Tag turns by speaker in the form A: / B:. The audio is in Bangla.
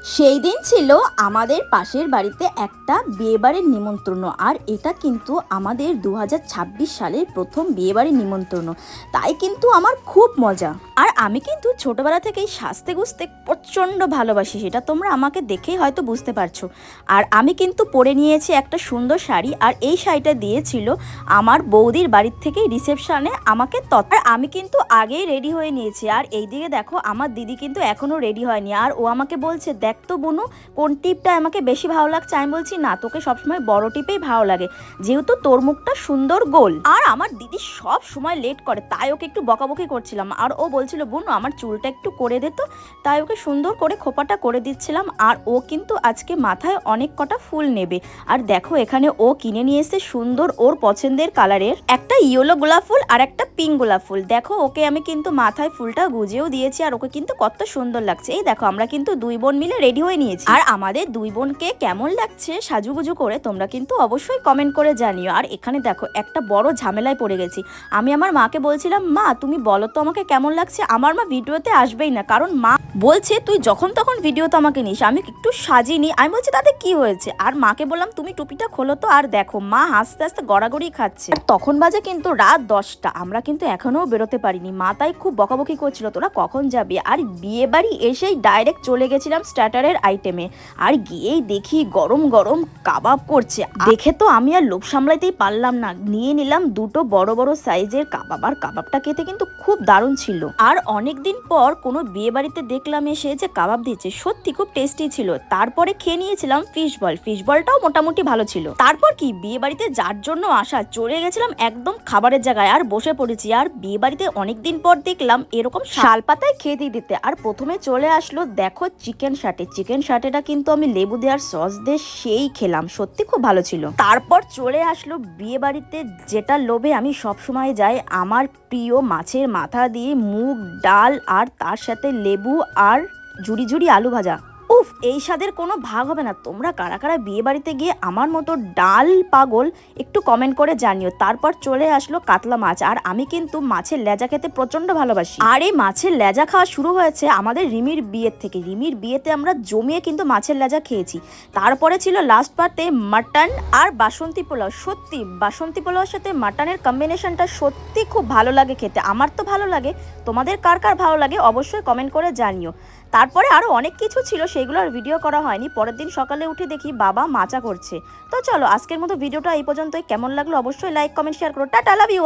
A: সেই দিন ছিল আমাদের পাশের বাড়িতে একটা বিয়েবাড়ির নিমন্ত্রণ, আর এটা কিন্তু আমাদের 2026 সালের প্রথম বিয়েবাড়ির নিমন্ত্রণ। তাই কিন্তু আমার খুব মজা। আর আমি কিন্তু ছোটবেলা থেকেই সাজতে গুজতে প্রচণ্ড ভালোবাসি, সেটা তোমরা আমাকে দেখেই হয়তো বুঝতে পারছো। আর আমি কিন্তু পরে নিয়েছি একটা সুন্দর শাড়ি, আর এই শাড়িটা দিয়েছিল আমার বৌদির বাড়ির থেকেই রিসেপশনে আমাকে। আর আমি কিন্তু আগেই রেডি হয়ে নিয়েছি। আর এইদিকে দেখো আমার দিদি কিন্তু এখনও রেডি হয়নি, আর ও আমাকে বলছে দেখ তো বোনু কোন টিপটা আমাকে বেশি ভালো লাগছে। আমি বলছি না, তোকে সবসময় বড় টিপেই ভালো লাগে, যেহেতু তোর মুখটা সুন্দর গোল। আর আমার দিদি সব সময় লেট করে, তাই ওকে একটু বকাবকি করছিলাম। আর ও বলছিল বোনু আমার চুলটা একটু করে দে তো, তাই ওকে সুন্দর করে খোপাটা করে দিচ্ছিলাম। আর ও কিন্তু আজকে মাথায় অনেক কটা ফুল নেবে। আর দেখো এখানে ও কিনে নিয়ে এসে সুন্দর ওর পছন্দের কালারের একটা ইয়েলো গোলাপ ফুল আর একটা পিঙ্ক গোলাপ ফুল। দেখো ওকে আমি কিন্তু মাথায় ফুলটা গুজেও দিয়েছি, আর ওকে কিন্তু কত সুন্দর লাগছে। এই দেখো আমরা কিন্তু দুই বোন মিলে রেডি হয়ে নিয়েছি। আর আমাদের দুই বোনকে কেমন লাগছে সাজুগুজু করে তোমরা কিন্তু অবশ্যই কমেন্ট করে জানিও। আর এখানে দেখো একটা বড় ঝামেলায় পড়ে গেছি। আমি আমার মাকে বলছিলাম মা তুমি বলো তো আমাকে কেমন লাগছে। আমার মা ভিডিওতে আসবেই না, কারণ মা বলছে তুই যখন তখন ভিডিওতে আমাকে নিস, আমি একটু সাজিনি। আমি বলছি তাতে কি হয়েছে। আর মাকে বললাম তুমি টুপিটা খোলো তো। আর দেখো মা হাসতে হাসতে গড়াগড়ি খাচ্ছে। তখন বাজে কিন্তু রাত 10টা, আমরা কিন্তু এখনো বেরোতে পারিনি। মা তাই খুব বকাবকি করছিল তোরা কখন যাবি। আর বিয়ে বাড়ি এসেই ডাইরেক্ট চলে গেছিলাম স্টার্টারের আইটেমে। আর গিয়েই দেখি গরম গরম কাবাব করছে। দেখে তো আমি আর লোভ সামলাইতেই পারলাম না, নিয়ে নিলাম দুটো বড় বড় সাইজের কাবাব। আর কাবাবটা খেতে কিন্তু খুব দারুণ ছিল। আর অনেকদিন পর কোনো বিয়ে বাড়িতে দেখলাম এসে যে কাবাব দিচ্ছে, সত্যি খুব টেস্টি ছিল। তারপরে খেয়ে নিয়েছিলাম ফিশ বল, ফিশ বলটাও মোটামুটি ভালো ছিল। তারপর কি বিয়ে বাড়িতে যার জন্য আসা চলে গেছিলাম একদম খাবারের জায়গায়, আর বসে পড়েছি। আর বিয়ে বাড়িতে অনেকদিন পর দেখলাম এরকম শাল পাতায় খেতে দিতে। আর প্রথমে চলে আসলো দেখো চিকেন শাটে। চিকেন শাটেটা কিন্তু আমি লেবু দেওয়ার সস দিয়ে সেই খেলাম, সত্যি খুব ভালো ছিল। তারপর চলে আসলো বিয়ে বাড়িতে যেটা লোভে আমি সবসময় যাই, আমার প্রিয় মাছের মাথা দিয়ে মুগ ডাল, আর তার সাথে লেবু আর ঝুড়ি ঝুড়ি আলু ভাজা। উফ, এই স্বাদের কোনো ভাগ হবে না। তোমরা কারা কারা বিয়ে বাড়িতে গিয়ে আমার মতো ডাল পাগল একটু কমেন্ট করে জানিও। তারপর চলে আসলো কাতলা মাছ, আর আমি কিন্তু মাছের লেজা খেতে প্রচন্ড ভালোবাসি। আর এই মাছের লেজা খাওয়া শুরু হয়েছে আমাদের রিমির বিয়ের থেকে। রিমির বিয়েতে আমরা জমিয়ে কিন্তু মাছের লেজা খেয়েছি। তারপরে ছিল লাস্ট পার্টে মাটন আর বাসন্তী পোলাও। সত্যি বাসন্তী পোলাওর সাথে মাটনের কম্বিনেশনটা সত্যি খুব ভালো লাগে খেতে। আমার তো ভালো লাগে, তোমাদের কার কার ভালো লাগে অবশ্যই কমেন্ট করে জানিও। তারপরে আরও অনেক কিছু ছিল, সেগুলো আর ভিডিও করা হয়নি। পরের দিন সকালে উঠে দেখি বাবা মাচা করছে। তো চলো আজকের মতো ভিডিওটা এই পর্যন্তই। কেমন লাগলো অবশ্যই লাইক কমেন্ট শেয়ার করো। Tata, love you.